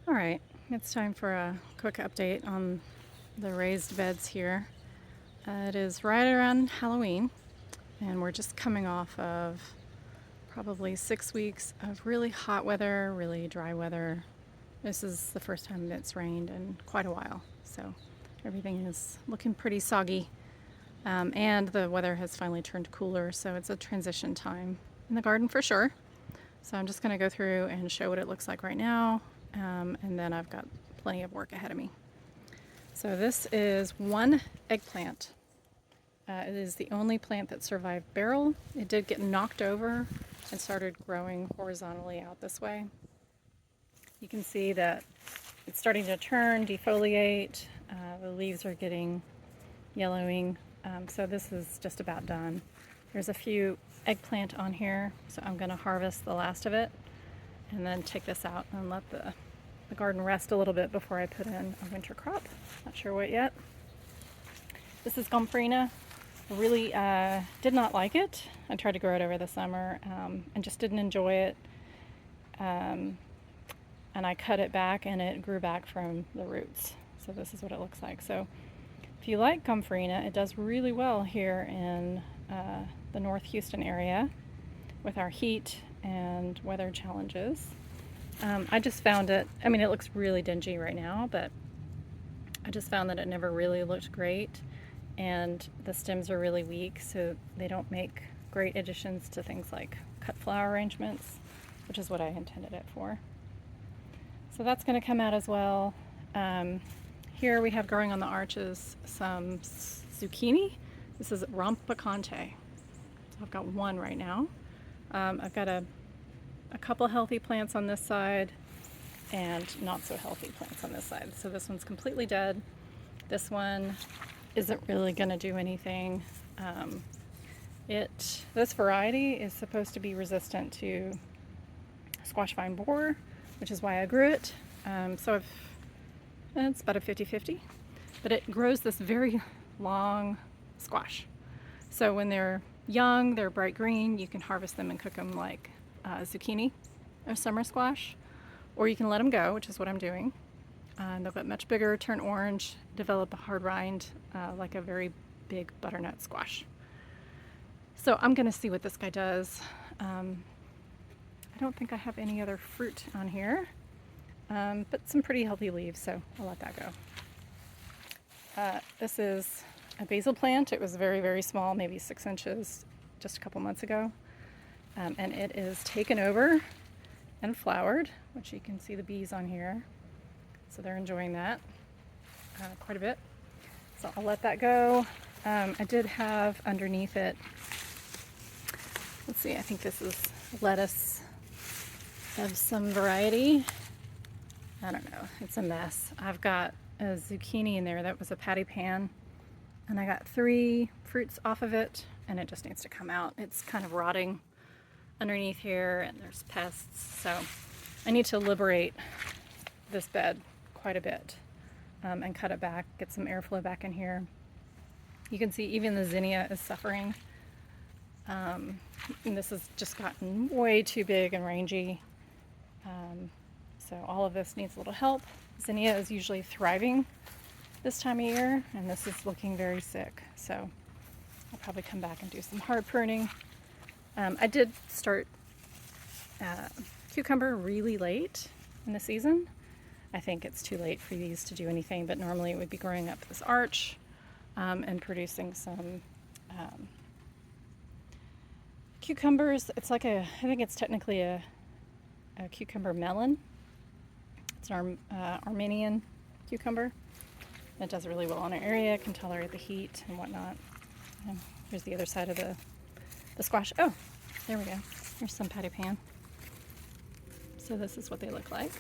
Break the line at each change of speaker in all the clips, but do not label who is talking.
All right, it's time for a quick update on the raised beds here. It is right around Halloween, and we're just coming off of probably 6 weeks of really hot weather, really dry weather. This is the first time it's rained in quite a while, so everything is looking pretty soggy. And the weather has finally turned cooler, so it's a transition time in the garden for sure. So I'm just going to go through and show what it looks like right now, and then I've got plenty of work ahead of me. So this is one eggplant. It is the only plant that survived barrel. It did get knocked over and started growing horizontally out this way. You can see that it's starting to turn, defoliate. The leaves are getting yellowing. So this is just about done. There's a few eggplant on here, so I'm going to harvest the last of it and then take this out and let the garden rest a little bit before I put in a winter crop. Not sure what yet. This is gomphrena. I really did not like it. I tried to grow it over the summer and just didn't enjoy it. And I cut it back and it grew back from the roots. So this is what it looks like. So if you like gomphrena, it does really well here in the North Houston area with our heat and weather challenges. I just found it, I mean, it looks really dingy right now, but I just found that it never really looked great, and the stems are really weak, so they don't make great additions to things like cut flower arrangements, which is what I intended it for. So that's going to come out as well. Here we have growing on the arches some zucchini. This is Rampicante. So I've got one right now. I've got a couple healthy plants on this side and not so healthy plants on this side. So this one's completely dead. This one isn't really going to do anything. This variety is supposed to be resistant to squash vine borer, which is why I grew it. So it's about a 50-50, but it grows this very long squash. So when they're young, they're bright green. You can harvest them and cook them like zucchini or summer squash, or you can let them go, which is what I'm doing. They'll get much bigger, turn orange, develop a hard rind like a very big butternut squash. So I'm going to see what this guy does. I don't think I have any other fruit on here, but some pretty healthy leaves, so I'll let that go. This is a basil plant. It was very, very small, maybe 6 inches, just a couple months ago. And it is taken over and flowered, which you can see the bees on here. So they're enjoying that quite a bit. So I'll let that go. I did have underneath it, let's see, I think this is lettuce of some variety. I don't know, it's a mess. I've got a zucchini in there that was a patty pan, and I got 3 fruits off of it, and it just needs to come out. It's kind of rotting underneath here, and there's pests, so I need to liberate this bed quite a bit and cut it back, get some airflow back in here. You can see even the zinnia is suffering, and this has just gotten way too big and rangy, so all of this needs a little help. Zinnia is usually thriving this time of year, and this is looking very sick, so I'll probably come back and do some hard pruning. I did start cucumber really late in the season. I think it's too late for these to do anything, but normally it would be growing up this arch and producing some cucumbers. It's like I think it's technically a cucumber melon. It's an Armenian cucumber. It does really well in our area, can tolerate the heat and whatnot. Here's the other side of the squash. Oh, there we go. Here's some patty pan. So this is what they look like.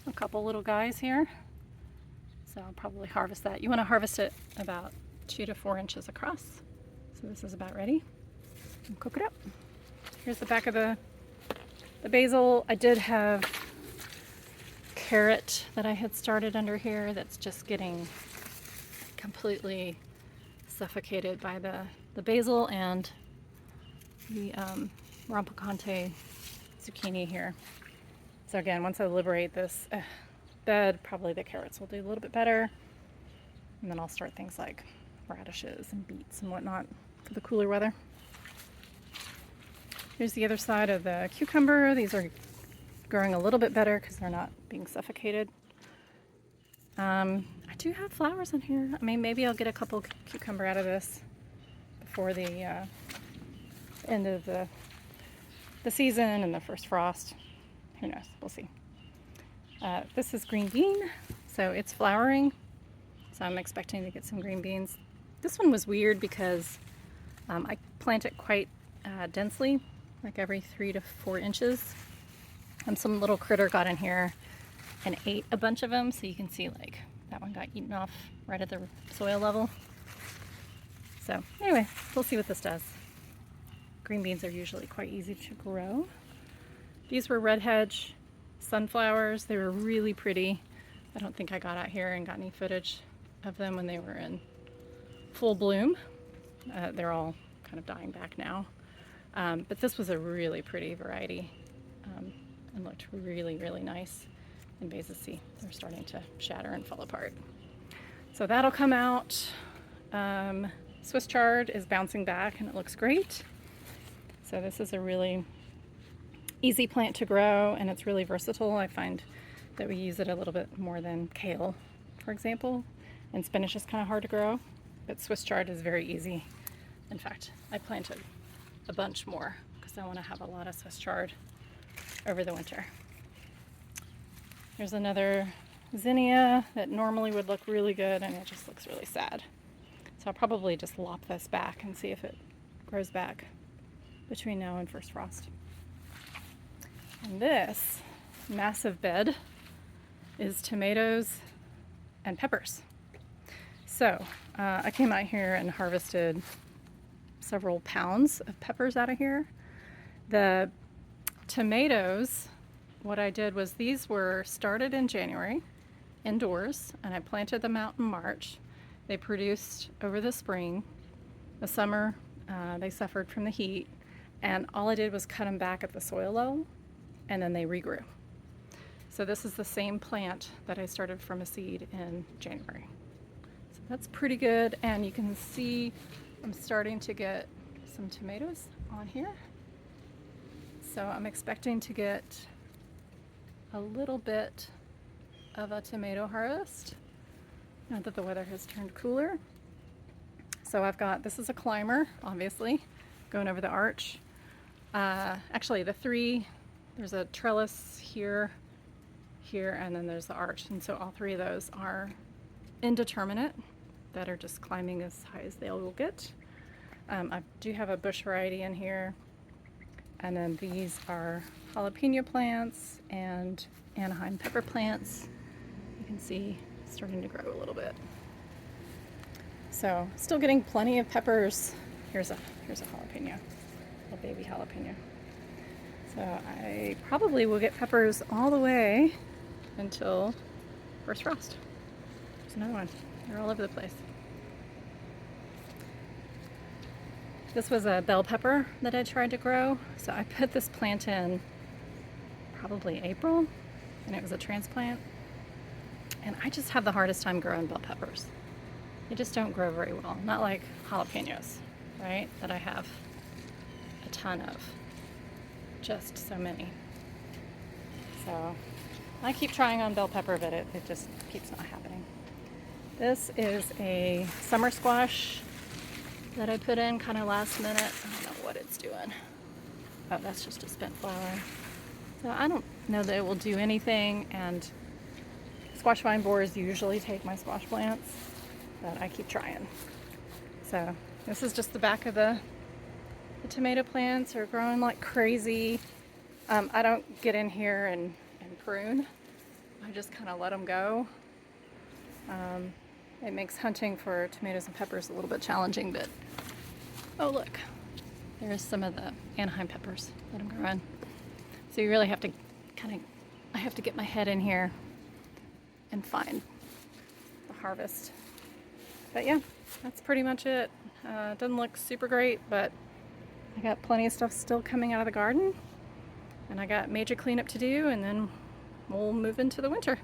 A couple little guys here. So I'll probably harvest that. You want to harvest it about 2 to 4 inches across. So this is about ready. And cook it up. Here's the back of the basil. I did have carrot that I had started under here that's just getting completely suffocated by the basil and the Rampicante zucchini here. So again, once I liberate this bed, probably the carrots will do a little bit better. And then I'll start things like radishes and beets and whatnot for the cooler weather. Here's the other side of the cucumber. These are growing a little bit better because they're not being suffocated. I do have flowers in here. I mean, maybe I'll get a couple cucumber out of this before the end of the season and the first frost. Who knows? We'll see. This is green bean, so it's flowering. So I'm expecting to get some green beans. This one was weird because I plant it quite densely, like every 3 to 4 inches. And some little critter got in here and ate a bunch of them. So you can see like that one got eaten off right at the soil level. So anyway, we'll see what this does. Green beans are usually quite easy to grow. These were red hedge sunflowers. They were really pretty. I don't think I got out here and got any footage of them when they were in full bloom. They're all kind of dying back now. But this was a really pretty variety and looked really, really nice. And basil, see, they're starting to shatter and fall apart. So that'll come out. Swiss chard is bouncing back and it looks great. So this is a really easy plant to grow and it's really versatile. I find that we use it a little bit more than kale, for example. And spinach is kind of hard to grow, but Swiss chard is very easy. In fact, I planted a bunch more because I want to have a lot of Swiss chard over the winter. Here's another zinnia that normally would look really good and it just looks really sad. So I'll probably just lop this back and see if it grows back between now and first frost. And this massive bed is tomatoes and peppers. So I came out here and harvested several pounds of peppers out of here. The tomatoes, what I did was these were started in January indoors and I planted them out in March. They produced over the spring. The summer they suffered from the heat and all I did was cut them back at the soil level and then they regrew. So this is the same plant that I started from a seed in January. So that's pretty good and you can see I'm starting to get some tomatoes on here. So I'm expecting to get a little bit of a tomato harvest now that the weather has turned cooler. So I've got, this is a climber, obviously, going over the arch. Actually there's a trellis here, and then there's the arch. And so all 3 of those are indeterminate that are just climbing as high as they will get. I do have a bush variety in here. And then these are jalapeno plants and Anaheim pepper plants. You can see starting to grow a little bit. So still getting plenty of peppers. Here's a jalapeno, a baby jalapeno. So I probably will get peppers all the way until first frost. There's another one. They're all over the place. This was a bell pepper that I tried to grow. So I put this plant in probably April and it was a transplant. And I just have the hardest time growing bell peppers. They just don't grow very well. Not like jalapeños, right? That I have a ton of. Just so many. So I keep trying on bell pepper, but it just keeps not happening. This is a summer squash that I put in kind of last minute. I don't know what it's doing. Oh, that's just a spent flower. So I don't know that it will do anything, and squash vine borers usually take my squash plants, but I keep trying. So this is just the back of the tomato plants are growing like crazy. I don't get in here and prune. I just kind of let them go. It makes hunting for tomatoes and peppers a little bit challenging, but oh look, there's some of the Anaheim peppers that I'm growing. So you really have to I have to get my head in here and find the harvest. But yeah, that's pretty much it. It doesn't look super great, but I got plenty of stuff still coming out of the garden, and I got major cleanup to do, and then we'll move into the winter.